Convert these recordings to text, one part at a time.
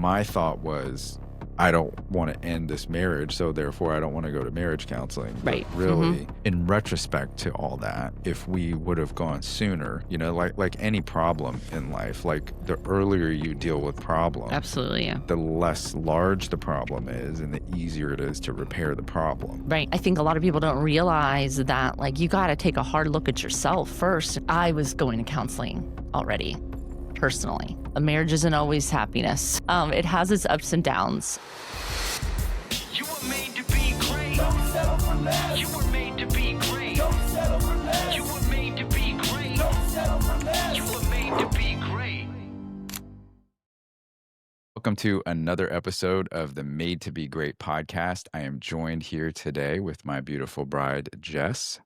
my thought was, I don't want to end this marriage, so therefore I don't want to go to marriage counseling. Right. But really, in retrospect to all that, if we would have gone sooner, like any problem in life, like the earlier you deal with problems, Absolutely, yeah. the less large the problem is and the easier it is to repair the problem. Right. I think a lot of people don't realize that, like, you got to take a hard look at yourself first. I was going to counseling already, personally. A marriage isn't always happiness. It has its ups and downs. You were made to be great. Don't settle for less. You were made to be great. Don't settle for less. You were made to be great. Don't settle for less. You were made to be great. Welcome to another episode of the Made to Be Great podcast. I am joined here today with my beautiful bride, Jess.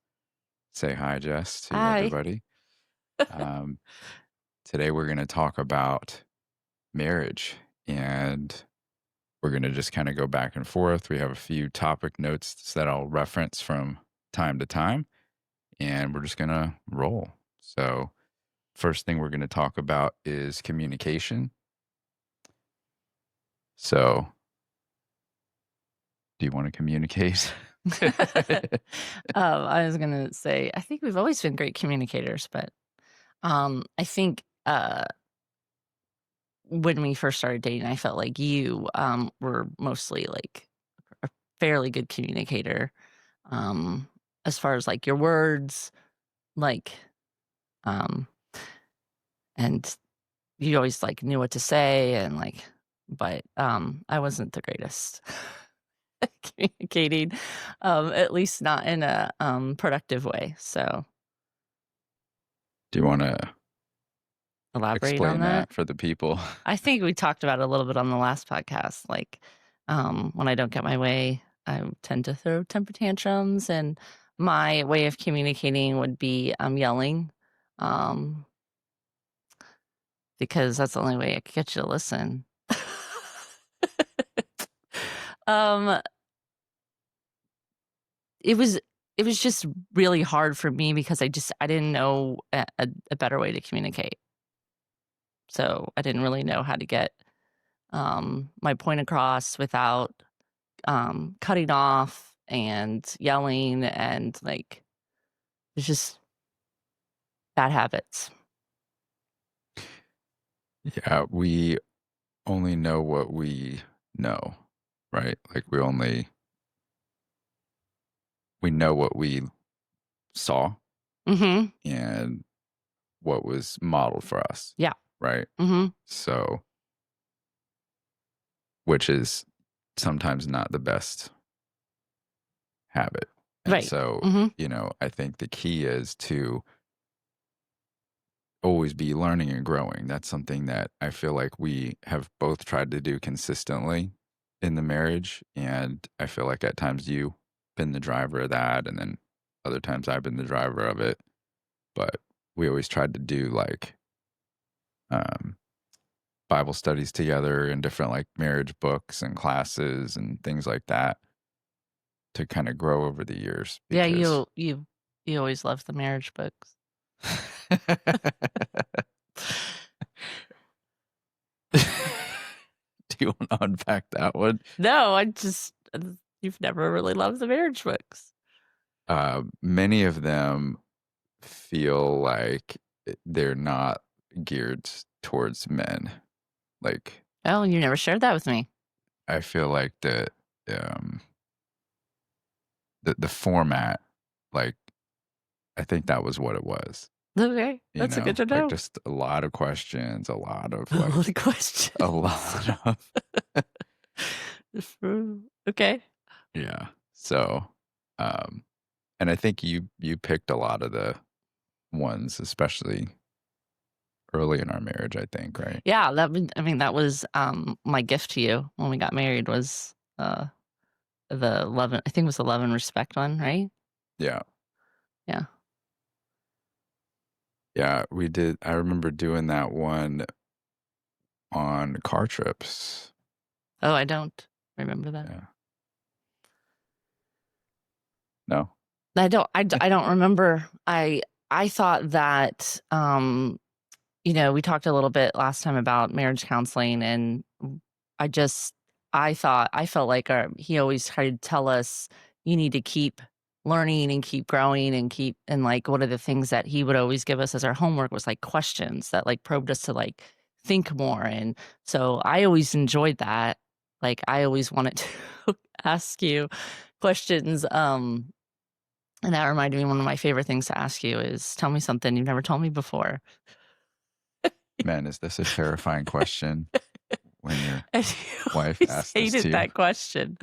Say hi, Jess, to Hi. everybody. Today we're going to talk about marriage, and we're going to just kind of go back and forth. We have a few topic notes that I'll reference from time to time, and we're just going to roll. So first thing we're going to talk about is communication. So do you want to communicate? I was going to say, I think we've always been great communicators, but I think when we first started dating, I felt like you were mostly like a fairly good communicator as far as like your words, like, and you always like knew what to say and like, but I wasn't the greatest at communicating, at least not in a productive way. So Do you want to elaborate explain on that? for the people? I think we talked about it a little bit on the last podcast. Like, when I don't get my way, I tend to throw temper tantrums, and my way of communicating would be yelling, because that's the only way I could get you to listen. It was just really hard for me because I didn't know a better way to communicate. So I didn't really know how to get my point across without cutting off and yelling, and like it's just bad habits. Yeah, we only know what we know, right? Like we know what we saw Mm-hmm. and what was modeled for us. Yeah. Right. Mm-hmm. So, which is sometimes not the best habit. And Right. so, Mm-hmm. I think the key is to always be learning and growing. That's something that I feel like we have both tried to do consistently in the marriage. And I feel like at times you've been the driver of that. And then other times I've been the driver of it. But we always tried to do like Bible studies together and different like marriage books and classes and things like that to kind of grow over the years. Yeah, you always loved the marriage books. Do you want to unpack that one? No, you've never really loved the marriage books. Many of them feel like they're not geared towards men. Like, Oh, you never shared that with me. I feel like the format, like, I think that was what it was. Okay, that's good to know. Like just a lot of questions, a lot of A like, lot of questions. a lot of Okay. yeah. So, and I think you picked a lot of the ones, especially early in our marriage, I think, right? Yeah, that was my gift to you when we got married was the love, I think it was the love and respect one, right? Yeah. Yeah. Yeah, we did. I remember doing that one on car trips. Oh, I don't remember that. Yeah. No. I don't remember. I thought that we talked a little bit last time about marriage counseling, and I felt like he always tried to tell us, you need to keep learning and keep growing and like one of the things that he would always give us as our homework was like questions that like probed us to like think more. And so I always enjoyed that. Like I always wanted to ask you questions. And that reminded me, one of my favorite things to ask you is tell me something you've never told me before. Man, is this a terrifying question when your And you wife always asked this to hated you? that question.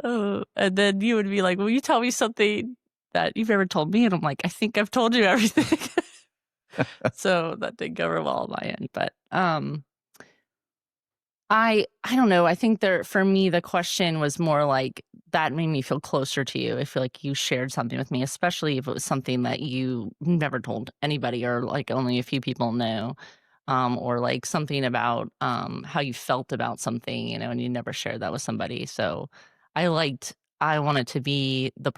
Oh, and then you would be like, "Will you tell me something that you've never told me?" And I'm like, "I think I've told you everything." So that didn't go real well on my end, but I don't know. I think for me the question was more like that made me feel closer to you. I feel like you shared something with me, especially if it was something that you never told anybody or like only a few people know. Or like something about how you felt about something, and you never shared that with somebody. So I wanted to be the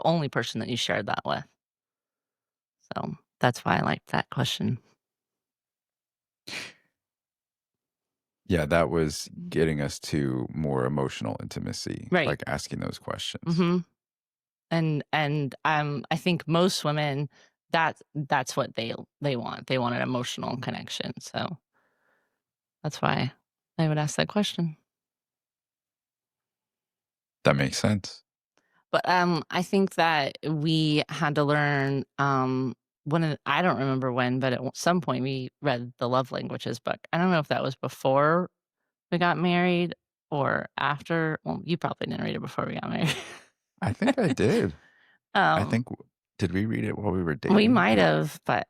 only person that you shared that with. So that's why I liked that question. Yeah, that was getting us to more emotional intimacy, Right. like asking those questions. Mm-hmm. And I think most women that's what they want. They want an emotional connection. So that's why I would ask that question. That makes sense. But, I think that we had to learn, I don't remember when, but at some point we read the love languages book. I don't know if that was before we got married or after. Well, you probably didn't read it before we got married. I think I did. I Um, think did we read it while we were we dating? might have, but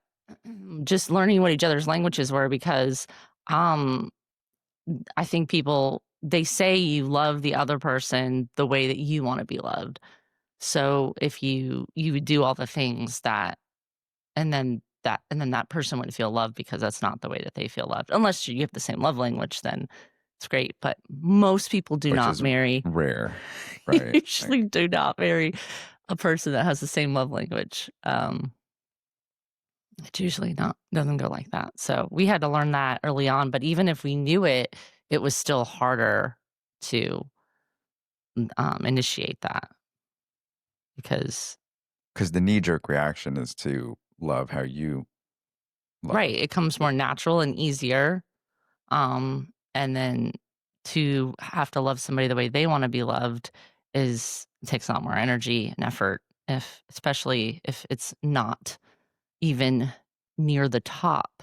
just learning what each other's languages were because, um, I think they say you love the other person the way that you wanna be loved. So if you would do all the things that person wouldn't feel loved because that's not the way that they feel loved. Unless you have the same love language, then it's great. But most people do Which not is marry. rare, right? Like, Usually do not marry a person that has the same love language. It's usually not doesn't go like that. So we had to learn that early on. But even if we knew it, it was still harder to initiate that because because the knee jerk reaction is to love how you right, love. it comes more natural and easier. And then to have to love somebody the way they want to be loved takes a lot more energy and effort, especially if it's not even near the top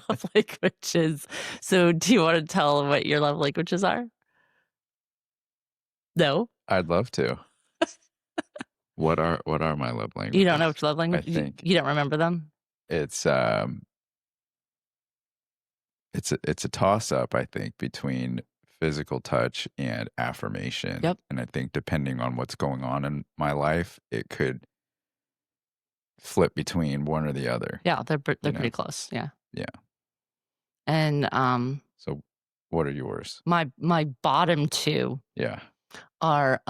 love languages. So do you want to tell what your love languages are? No? I'd love to. What are my love You don't know languages? which love I language think you don't remember them? it's it's a toss up, I think, between physical touch and affirmation. Yep. And I think depending on what's going on in my life, it could flip between one or the other, Yeah, they're you pretty know? close. Yeah. Yeah. And So what are yours? my bottom two Yeah. are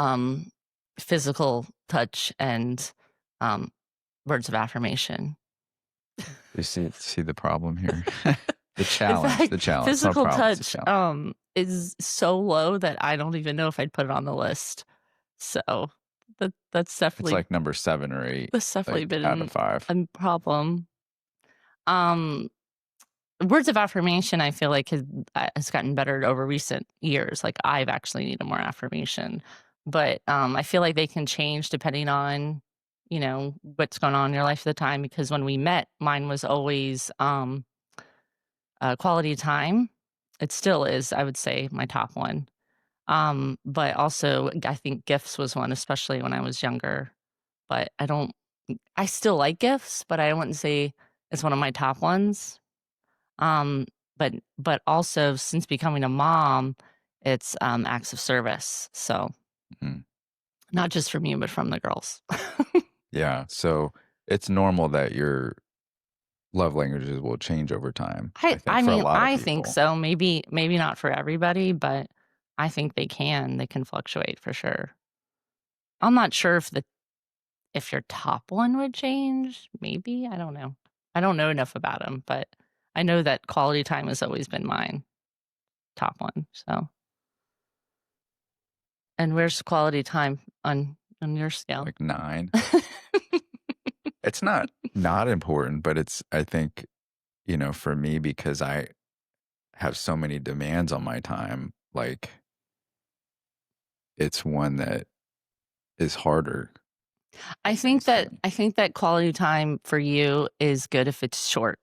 physical touch and um words of affirmation. You see the problem here? The In challenge, fact, the challenge. It's not a physical problem, it's a touch challenge. is so low that I don't even know if I'd put it on the list. So that's It's definitely like number 7 or 8, that's definitely like, out been of 5. a problem. Um Words of affirmation I feel like has gotten better over recent years. Like I've actually needed more affirmation. But I feel like they can change depending on, what's going on in your life at the time because when we met, mine was always quality time. It still is, I would say, my top one. But also I think gifts was one, especially when I was younger. But I still like gifts, but I wouldn't say it's one of my top ones. Um, but also since becoming a mom, it's acts of service. So Mhm. not just from you, but from the girls. Yeah, so it's normal that your love languages will change over time, I think, I for a mean, lot of I think people. so. Maybe not for everybody, but I think they can. They can fluctuate for sure. I'm not sure if your top one would change. Maybe I don't know. I don't know enough about them, but I know that quality time has always been mine. top one. So, and where's quality time on your scale? Like 9. It's not important, but it's I think, for me, because I have so many demands on my time, like, it's one that is harder, I think that honestly. I think that quality time for you is good if it's short.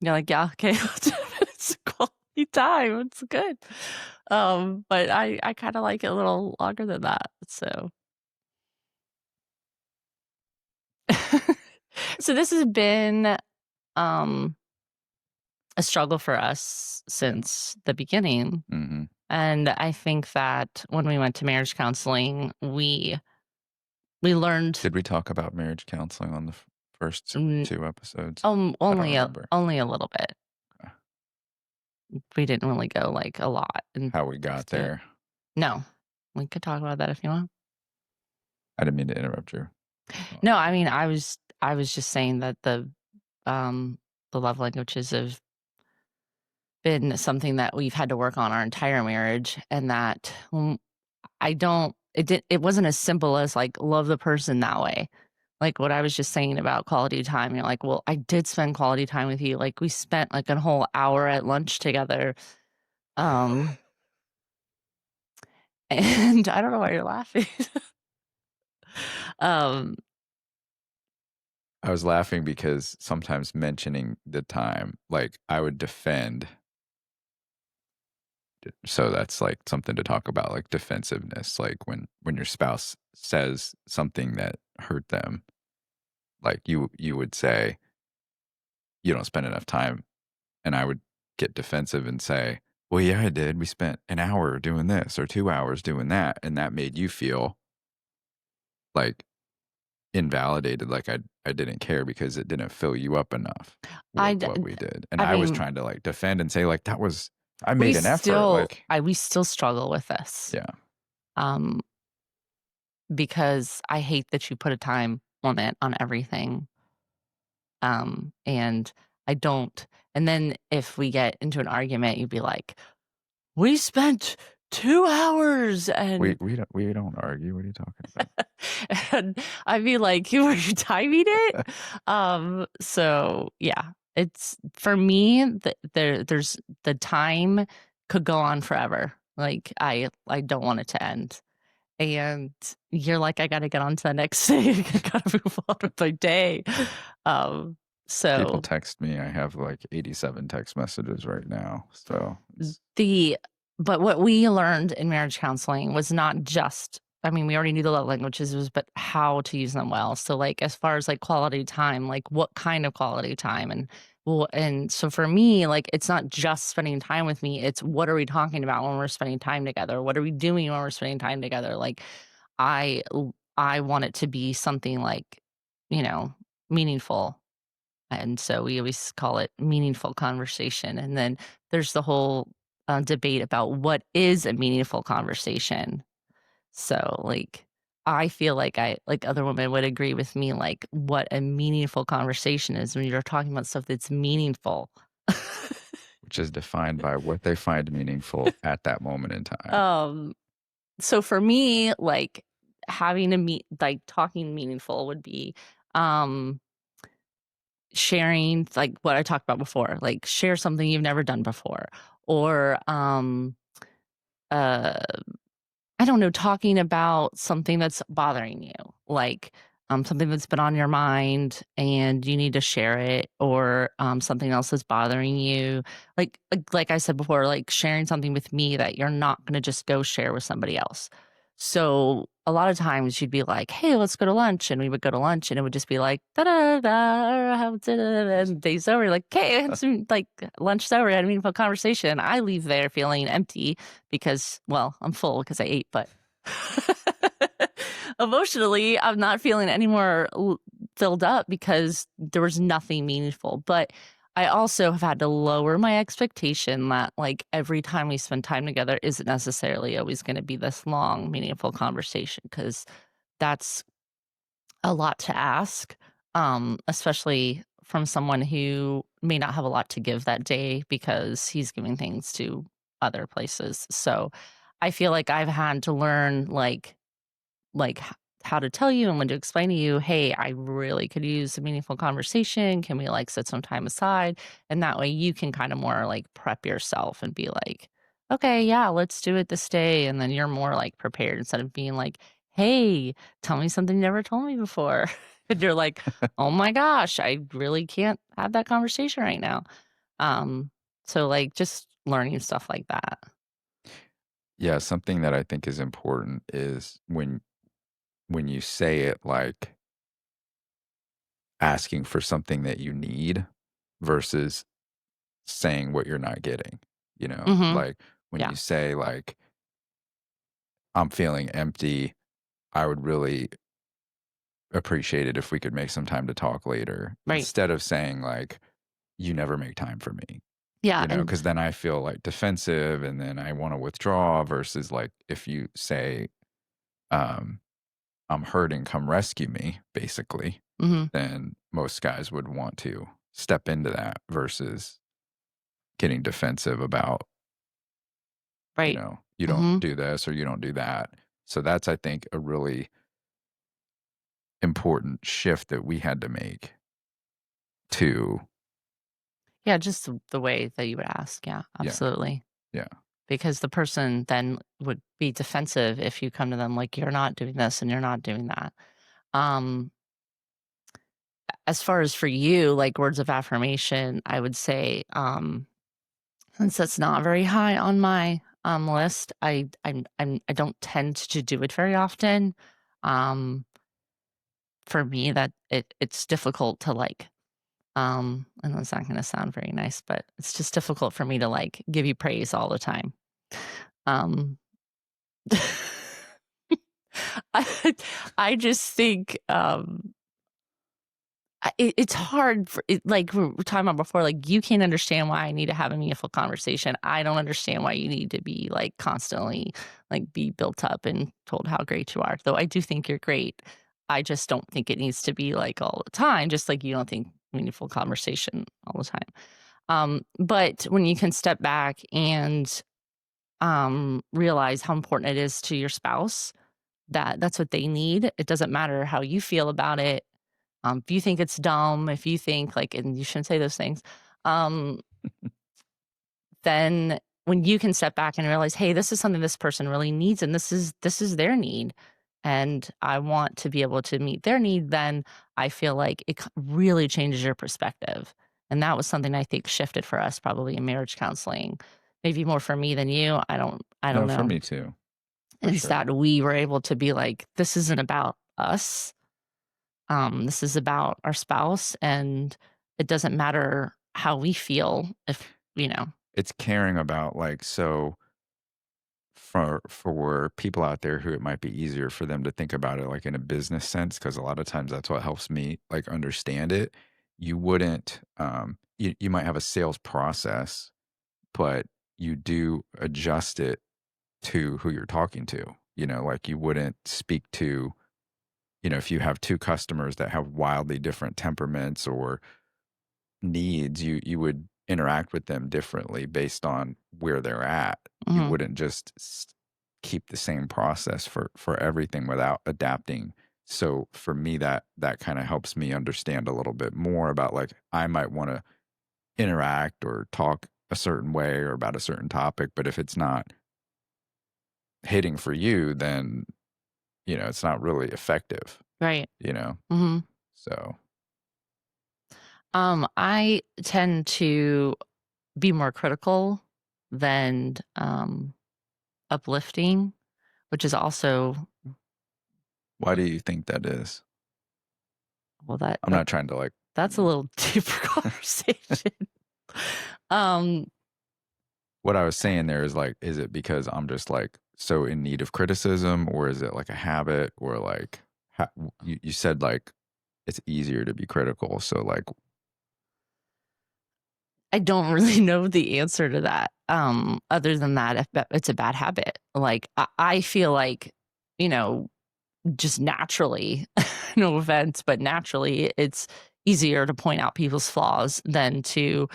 You're like, yeah, okay, it's quality time. It's good. But I kind of like it a little longer than that. So, so this has been um a struggle for us Yeah. since the beginning. Mhm. And I think that when we went to marriage counseling, we learned Did we talk about marriage counseling on the first mm, 2 episodes? I don't remember. only a little bit. Uh, We didn't really go like a lot in How we got to it. there. No, we could talk about that if you want. I didn't mean to interrupt your thought. No, I mean, I was just saying that the love languages have been something that we've had to work on our entire marriage, and that it wasn't as simple as like love the person that way. Like what I was just saying about quality time, you're like, well, I did spend quality time with you. Like we spent like a whole hour at lunch together. Um, and I don't know why you're laughing. um, I was laughing because sometimes mentioning the time, like, I would defend. So that's, like, something to talk about, like, defensiveness, like, when your spouse says something that hurt them, like, you would say, "You don't spend enough time," and I would get defensive and say, "Well, yeah, I did. We spent an hour doing this or 2 hours doing that," and that made you feel, like, invalidated, like I didn't care because it didn't fill you up enough, I, what d- we did, and I I was mean, trying to, like, defend and say, like, I made an effort, like. we still struggle with this. Yeah. Um, because I hate that you put a time limit on everything. And I don't. And then if we get into an argument, you'd be like, we spent 2 hours We don't argue, what are you talking about? and I'd be like, were you timing it? So yeah, it's for me, there's the time could go on forever. Like I don't want it to end. And you're like, I gotta get on to the next thing. I gotta move on with my day. Um, People so text me, I have, like, 87 text messages right now, so it's. the but what we learned in marriage counseling was not just, I mean, we already knew the love languages, was but how to use them well. So like as far as like quality time, like what kind of quality time, and well, and so for me, like it's not just spending time with me, it's what are we talking about when we're spending time together? What are we doing when we're spending time together? Like I I want it to be something like, meaningful. And so we always call it meaningful conversation. And then there's the whole debate about what is a meaningful conversation. So, like, I feel like like other women would agree with me, like, what a meaningful conversation is when you're talking about stuff that's meaningful. Which is defined by what they find meaningful at that moment in time. um, so for me, like, having a like, talking meaningful would be, um, sharing like what I talked about before, like share something you've never done before, or uh I don't know, talking about something that's bothering you, like something that's been on your mind and you need to share it, or something else that's bothering you. Like I said before, like sharing something with me that you're not going to just go share with somebody else. So a lot of times you'd be like, "Hey, let's go to lunch," and we would go to lunch, and it would just be like, "Da da da," and days over, like, "Okay, I had some like lunch's over, I had a meaningful conversation." I leave there feeling empty because, well, I'm full because I ate, but emotionally, I'm not feeling any more filled up because there was nothing meaningful. But I also have had to lower my expectation that like every time we spend time together isn't necessarily always going to be this long, meaningful conversation, because that's a lot to ask, especially from someone who may not have a lot to give that day because he's giving things to other places. So I feel like I've had to learn like h- how to tell you and when to explain to you, hey, I really could use a meaningful conversation. Can we like set some time aside? And that way you can kind of more like prep yourself and be like, okay, yeah, let's do it this day. And then you're more like prepared instead of being like, hey, tell me something you never told me before. And you're like, oh my gosh, I really can't have that conversation right now. Um, so like just learning stuff like that. Yeah, something that I think is important is when you say it, like, asking for something that you need versus saying what you're not getting, you know? Mhm. Like, when Yeah. you say, like, "I'm feeling empty, I would really appreciate it if we could make some time to talk later," Right. instead of saying, like, "You never make time for me." Yeah, You know, and because then I feel, like, defensive, and then I wanna withdraw versus, like, if you say, um, "I'm hurting, come rescue me," basically, mhm. then most guys would want to step into that versus getting defensive about, Right. you don't Mhm. do this or you don't do that. So that's, I think, a really important shift that we had to make to Yeah, just the way that you would ask. Yeah, yeah, absolutely. yeah. Because the person then would be defensive if you come to them like you're not doing this and you're not doing that. Um, as far as for you, like words of affirmation, I would say, since that's not very high on my list, I don't tend to do it very often. Um, for me, that it's difficult to like. And it's not going to sound very nice, but it's just difficult for me to like give you praise all the time. Um, I I just think, it's hard for it like we were talking about before, like, you can't understand why I need to have a meaningful conversation. I don't understand why you need to be, like, constantly, like, be built up and told how great you are, though I do think you're great. I just don't think it needs to be, like, all the time, just like you don't think meaningful conversation all the time. But when you can step back and, realize how important it is to your spouse, that that's what they need. It doesn't matter how you feel about it. If you think it's dumb, if you think like, and you shouldn't say those things, um, then when you can step back and realize, hey, this is something this person really needs, and this is their need, and I want to be able to meet their need, then I feel like it really changes your perspective. And that was something I think shifted for us probably in marriage counseling, maybe more for me than you. I don't No, for know. me too, for Is sure. that we were able to be like, this isn't about us. This is about our spouse, and it doesn't matter how we feel if, you know. It's caring about, like, so for people out there who it might be easier for them to think about it like in a business sense, because a lot of times that's what helps me like understand it. You wouldn't you might have a sales process, but you do adjust it to who you're talking to. You know, like you wouldn't speak to, if you have two customers that have wildly different temperaments or needs, you would interact with them differently based on where they're at. You Mhm. wouldn't just keep the same process for everything without adapting. So for me, that kind of helps me understand a little bit more about like I might want to interact or talk a certain way or about a certain topic, but if it's not hitting for you, then it's not really effective. Right. You know, Mhm. so I tend to be more critical than, uplifting, which is also why do you think that is? well, I'm not trying to like. that's a little deeper conversation. Um, What I was saying there is like, is it because I'm just like so in need of criticism, or is it like a habit, or like you said like it's easier to be critical, so like I don't really know the answer to that, other than that, if that it's a bad habit. Like, I feel like, you know, just naturally, no offense, but naturally, it's easier to point out people's flaws than to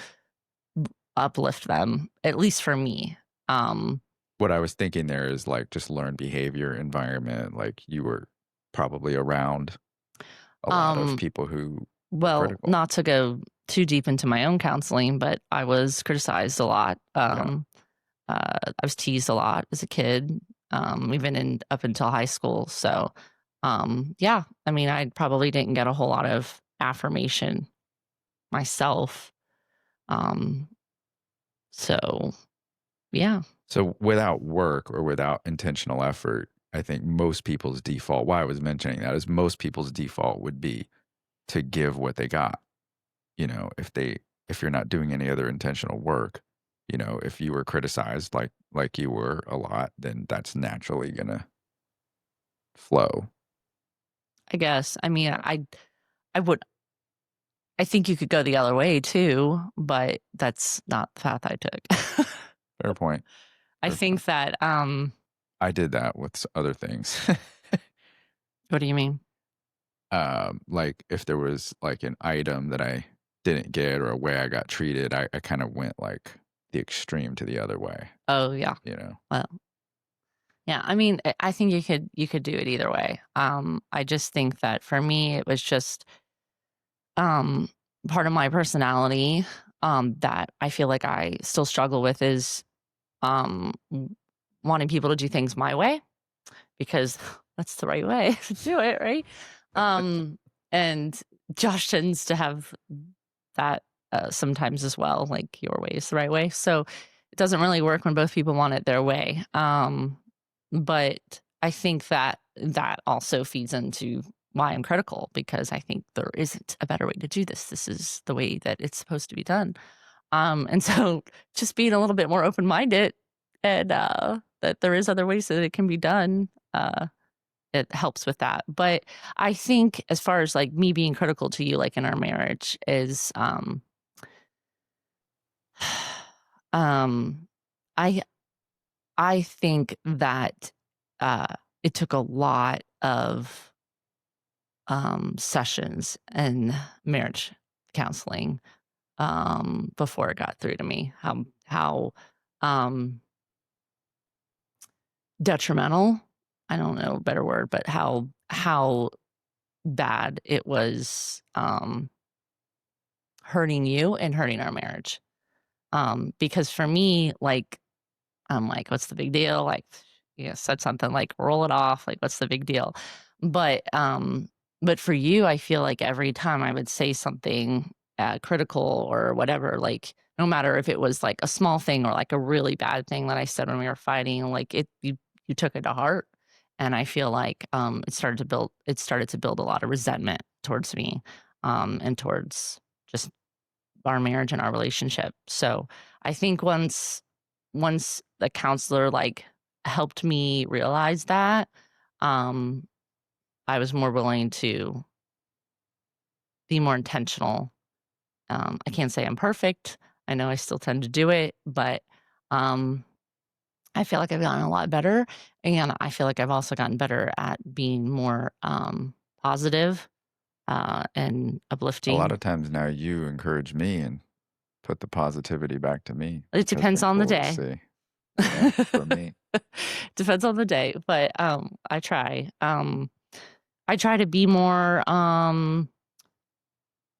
uplift them, at least for me. What I was thinking there is, like, just learned behavior, environment, like, you were probably around a lot of Um, people who were well, critical. not to go too deep into my own counseling, but I was criticized a lot. Yeah. I was teased a lot as a kid, even up until high school. So, yeah, I mean, I probably didn't get a whole lot of affirmation myself. Um, so yeah, So without work or without intentional effort, I think most people's default why I was mentioning that is most people's default would be to give what they got. If you're not doing any other intentional work, if you were criticized like you were a lot, then that's naturally gonna flow. I guess. I mean, I would. I think you could go the other way too, but that's not the path I took. Fair point. I Fair point. think that. I did that with other things. What do you mean? Like if there was like an item that I didn't get or a way I got treated, I kind of went like the extreme to the other way, Oh yeah. you know? Well, yeah. I mean, I think you could do it either way. I just think that for me, it was just um part of my personality that I feel like I still struggle with is w- wanting people to do things my way because that's the right way to do it, right? Um, and Josh tends to have that sometimes as well, like your way is the right way. So it doesn't really work when both people want it their way. But I think that that also feeds into why I'm critical because I think there isn't a better way to do this. This is the way that it's supposed to be done. And so just being a little bit more open minded and that there is other ways that it can be done. It helps with that. But I think as far as like me being critical to you, like in our marriage, is um I I think that it took a lot of sessions and marriage counseling before it got through to me. How um detrimental, I don't know a better word, but how bad it was hurting you and hurting our marriage. Because for me, like, I'm like, what's the big deal? Like, you said something like, roll it off. Like, what's the big deal? But, um, but for you, I feel like every time I would say something critical or whatever, like, no matter if it was like a small thing or like a really bad thing that I said when we were fighting, like you took it to heart. And I feel like it started to build a lot of resentment towards me, and towards just our marriage and our relationship. So I think once the counselor like helped me realize that, um, I was more willing to be more intentional. I can't say I'm perfect. I know I still tend to do it, but um, I feel like I've gotten a lot better, and I feel like I've also gotten better at being more positive and A lot uplifting. of times now you encourage me and put the positivity back to me, It which has depends been on the cool to day. see. Yeah, for me. Depends on the day, but, I try. I try to be more,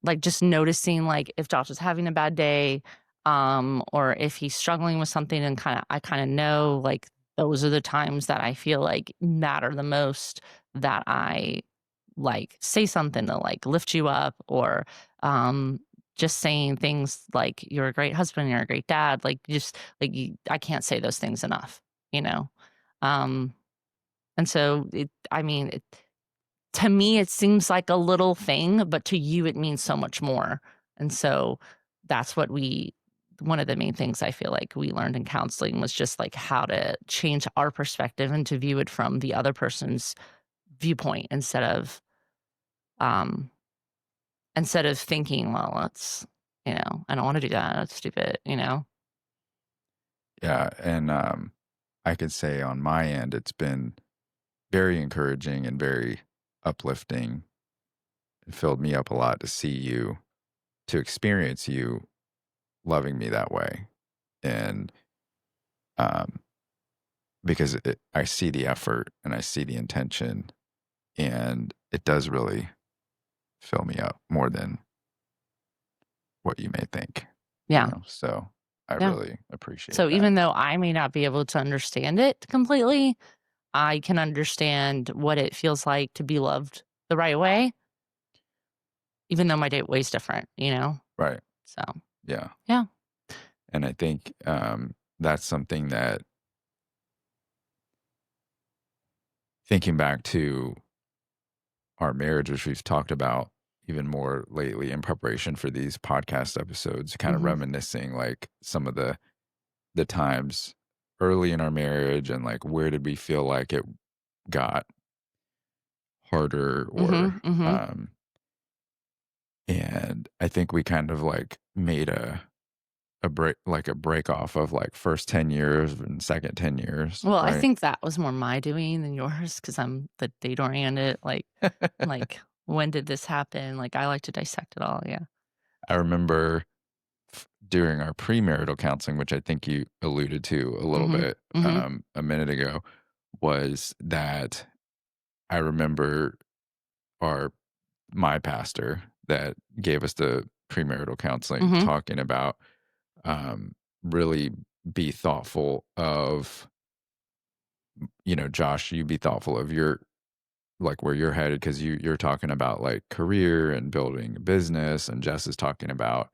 like, just noticing, like, if Josh is having a bad day, or if he's struggling with something and I kinda know, like, those are the times that I feel like matter the most that I, like, say something to, like, lift you up or, um, just saying things like, "You're a great husband, you're a great dad," like, just, like, I can't say those things enough, you know? Um, and so I mean, to me, it seems like a little thing, but to you, it means so much more. And so that's one of the main things I feel like we learned in counseling was just like how to change our perspective and to view it from the other person's viewpoint um, instead of thinking, well, that's, I don't want to do that. That's stupid. Yeah, and, I could say on my end, it's been very encouraging and very uplifting. It filled me up a lot to experience you loving me that way, and um, because I see the effort and I see the intention, and it does really fill me up more than what you may think, Yeah. So I Yeah. really appreciate So that. even though I may not be able to understand it completely, I can understand what it feels like to be loved the right way, even though my date way's different, you know? Right. So, Yeah. yeah. And I think that's something that, thinking back to our marriage, which we've talked about even more lately in preparation for these podcast episodes, kind of Mhm. reminiscing like some of the times early in our marriage, and like where did we feel like it got harder, or Mhm. Mhm. and I think we kind of like made a break off of like first 10 years and second 10 years, Well, I right? think that was more my doing than yours because 'cause I'm the date oriented, like, when did this happen? Like, I like to dissect it all, yeah. I remember during our premarital counseling, which I think you alluded to a little Mhm. bit Mhm. a minute ago, was that I remember our my pastor that gave us the premarital counseling Mhm. talking about, um, really be thoughtful of, Josh, you be thoughtful of your, like, where you're headed, because you're talking about like career and building a business, and Jess is talking about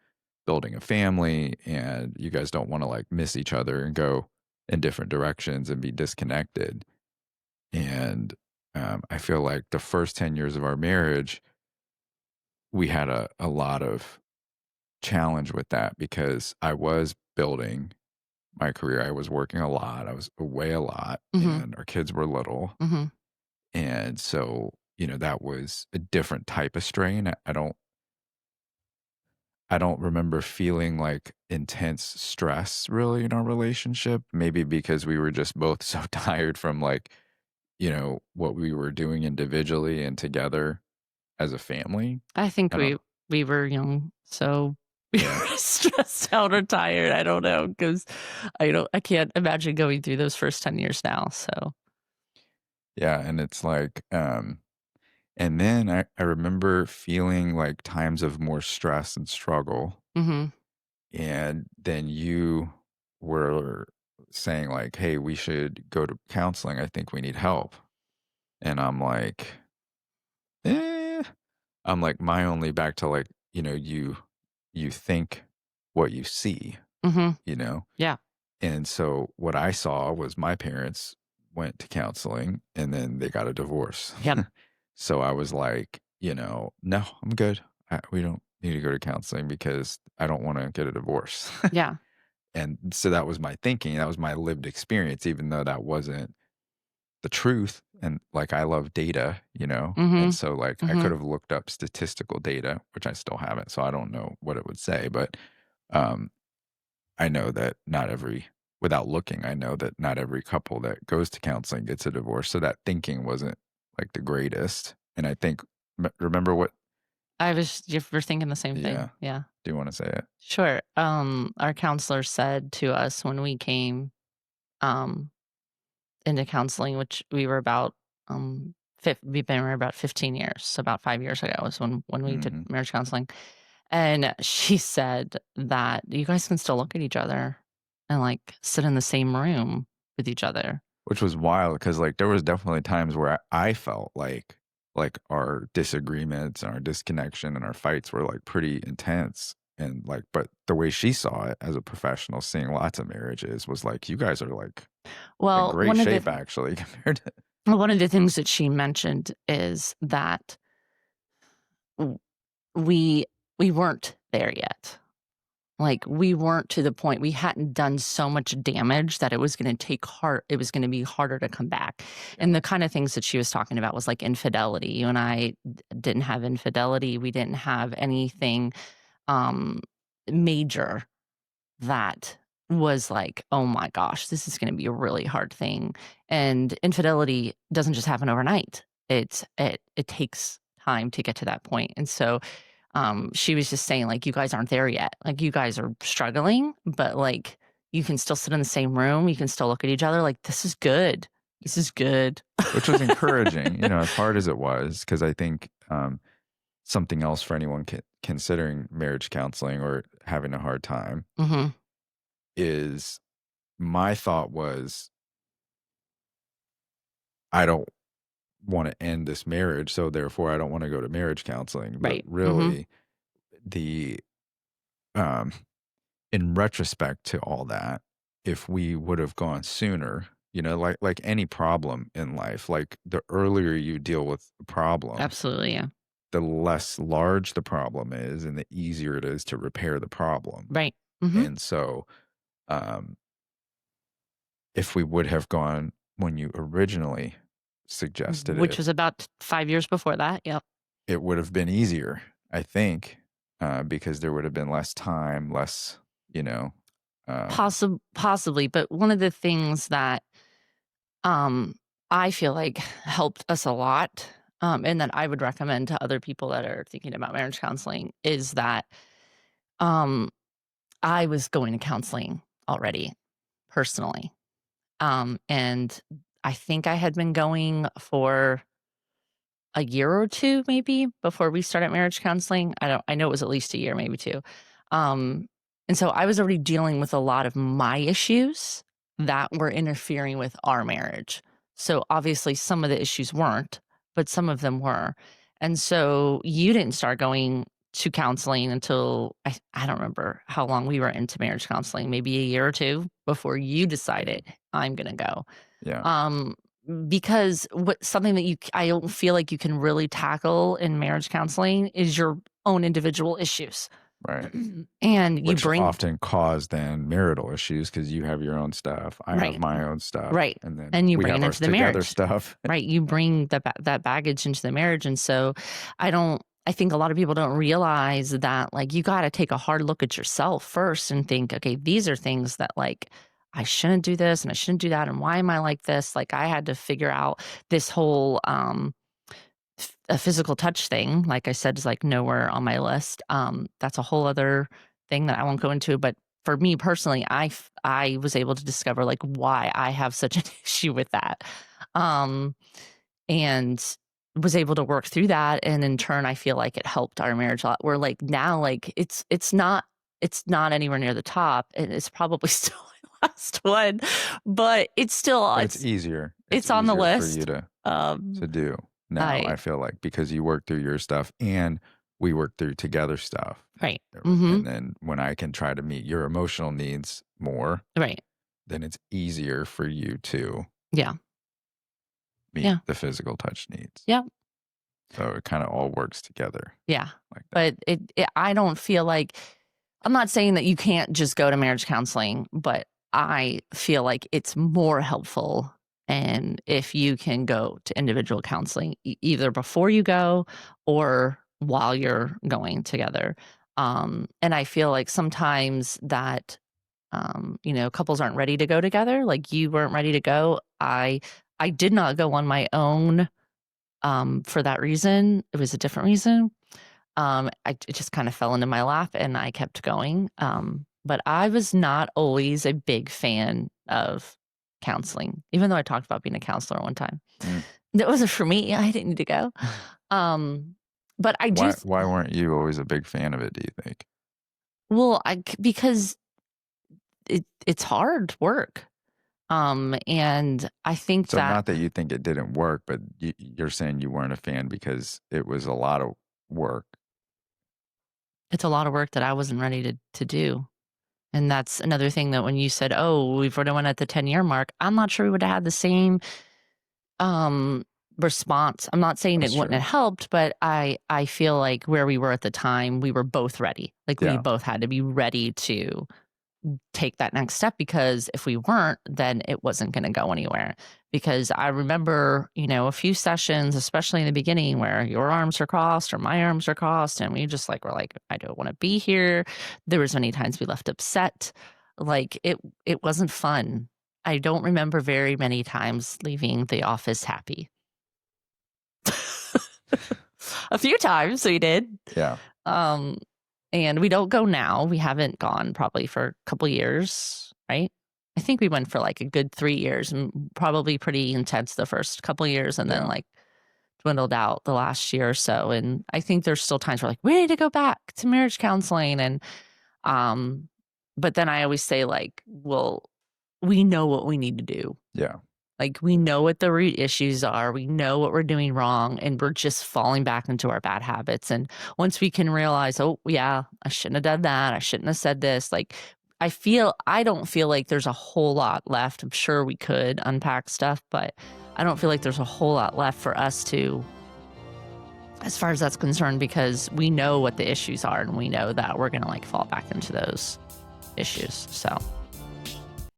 building a family, and you guys don't want to like miss each other and go in different directions and be disconnected. And I feel like the first 10 years of our marriage, we had a lot of challenge with that, because I was building my career. I was working a lot. I was away a lot, Mhm. and our kids were little. Mhm. And so, that was a different type of strain. I don't remember feeling like intense stress really in our relationship. Maybe because we were just both so tired from like, what we were doing individually and together as a family. I think I don't we were young, so we Yeah. were stressed out or tired, I don't know, because I can't imagine going through those first 10 years now, so Yeah, and it's like and then I remember feeling like times of more stress and struggle. Mhm. And then you were saying like, "Hey, we should go to counseling. I think we need help." And I'm like, "Eh." I'm like, my only back to like, you think what you see, Mhm. you know? Yeah. And so what I saw was my parents went to counseling and then they got a divorce. Yep. So I was like, no, I'm good. We don't need to go to counseling because I don't want to get a divorce. Yeah. And so that was my thinking. That was my lived experience, even though that wasn't the truth. And like, I love data, And Mhm. so like I could Mhm. have looked up statistical data, which I still haven't. So I don't know what it would say, but um, I know that not every, without looking, I know that not every couple that goes to counseling gets a divorce. So that thinking wasn't like the greatest. And I think, remember what, You're thinking the same thing, yeah, yeah. do you want to say it? Sure, our counselor said to us when we came, um, into counseling, which we were about, we've been married about 15 years, so about 5 years ago was when we did Hmm. marriage counseling, and she said that you guys can still look at each other and, like, sit in the same room with each other. Which was wild because, like, there was definitely times where I felt like our disagreements and our disconnection and our fights were, like, pretty intense, and, like, but the way she saw it as a professional seeing lots of marriages was like, "You guys are, like, in Well, great shape actually compared to." one of the things that she mentioned is that w we we weren't there yet. Like, we weren't to the point we hadn't done so much damage that it was gonna be harder to come back, and Yeah. the kinda things that she was talking about was, like, infidelity. You and I didn't have infidelity, we didn't have anything, um, major that was like, "Oh my gosh, this is gonna be a really hard thing," and infidelity doesn't just happen overnight. It takes time to get to that point, and so she was just saying, like, "You guys aren't there yet. Like, you guys are struggling, but, like, you can still sit in the same room. You can still look at each other like, this is good. This is good. Which was encouraging, as hard as it was, because I think something else for anyone considering marriage counseling or having a hard time Mm-hmm. is my thought was, I don't want to end this marriage, so therefore I don't want to go to marriage counseling. But Right. really, the in retrospect to all that, if we would have gone sooner, like any problem in life, like the earlier you deal with the problem, Absolutely. Yeah. the less large the problem is and the easier it is to repair the problem. Right. Mm-hmm. And so, if we would have gone when you originally suggested Which it, was about 5 years before that. Yep. it would have been easier, I think, because there would have been less time, less, Possibly. But one of the things that I feel like helped us a lot, and that I would recommend to other people that are thinking about marriage counseling is that um, I was going to counseling already personally. And I think I had been going for a year or two maybe before we started marriage counseling. I know it was at least a year, maybe two. Um, and so I was already dealing with a lot of my issues that were interfering with our marriage. So obviously some of the issues weren't, but some of them were. And so you didn't start going to counseling until I don't remember how long we were into marriage counseling, maybe a year or two before you decided I'm going to go. yeah, Um, because something that I don't feel like you can really tackle in marriage counseling is your own individual issues. right. And you Which bring often cause then marital issues because you have your own stuff, I have right, my own stuff, right, and then and you we bring have it ours into the together marriage, stuff. right? You bring that baggage into the marriage, and so I think a lot of people don't realize that like you got to take a hard look at yourself first and think, okay, these are things that like I shouldn't do this and I shouldn't do that, and why am I like this? Like I had to figure out this whole a physical touch thing, like I said, is like nowhere on my list. That's a whole other thing that I won't go into. But for me personally, I was able to discover like why I have such an issue with that, um, and was able to work through that. And in turn, I feel like it helped our marriage a lot. Where like now, like it's not anywhere near the top, and it's probably still my last one, but it's still But it's easier. It's it's on the easier for you list. to do now, I I feel like, because you work through your stuff and we work through together stuff. right. Mm-hmm. And then when I can try to meet your emotional needs more, Right. then it's easier for you to Yeah. meet Yeah. the physical touch needs. Yeah. So it kind of all works together Yeah. like that. But I don't feel like I'm not saying that you can't just go to marriage counseling, but I feel like it's more helpful and if you can go to individual counseling either before you go or while you're going together. And I feel like sometimes that couples aren't ready to go together. Like you weren't ready to go. I did not go on my own for that reason. It was a different reason. It just kind of fell into my lap and I kept going. But I was not always a big fan of counseling, even though I talked about being a counselor one time. That wasn't for me. I didn't need to go. But I do. Why weren't you always a big fan of it, do you think? Well, because it's hard work. And I think So that not that you think it didn't work, but you're saying you weren't a fan because it was a lot of work. it's a lot of work that I wasn't ready to do. And that's another thing that when you said, "Oh, we've already went at the 10-year mark," I'm not sure we would have had the same response. I'm not saying it That's wouldn't true. have helped, but I feel like where we were at the time, we were both ready. Like we Yeah. both had to be ready to take that next step because if we weren't, then it wasn't going to go anywhere. Because I remember, a few sessions, especially in the beginning, where your arms are crossed or my arms are crossed, and we just like were like, I don't want to be here. There was many times we left upset. Like it wasn't fun. I don't remember very many times leaving the office happy. A few times we did. Yeah. And we don't go now. We haven't gone probably for a couple years. right? I think we went for like a good 3 years and probably pretty intense the first couple of years and then Yeah. like dwindled out the last year or so. And I think there's still times where like, we need to go back to marriage counseling. And, um, but then I always say like, well, we know what we need to do. Yeah. Like we know what the root issues are. We know what we're doing wrong and we're just falling back into our bad habits. And once we can realize, oh yeah, I shouldn't have done that. I shouldn't have said this. Like I don't feel like there's a whole lot left. I'm sure we could unpack stuff, but I don't feel like there's a whole lot left for us to, as far as that's concerned, because we know what the issues are and we know that we're going to like fall back into those issues. So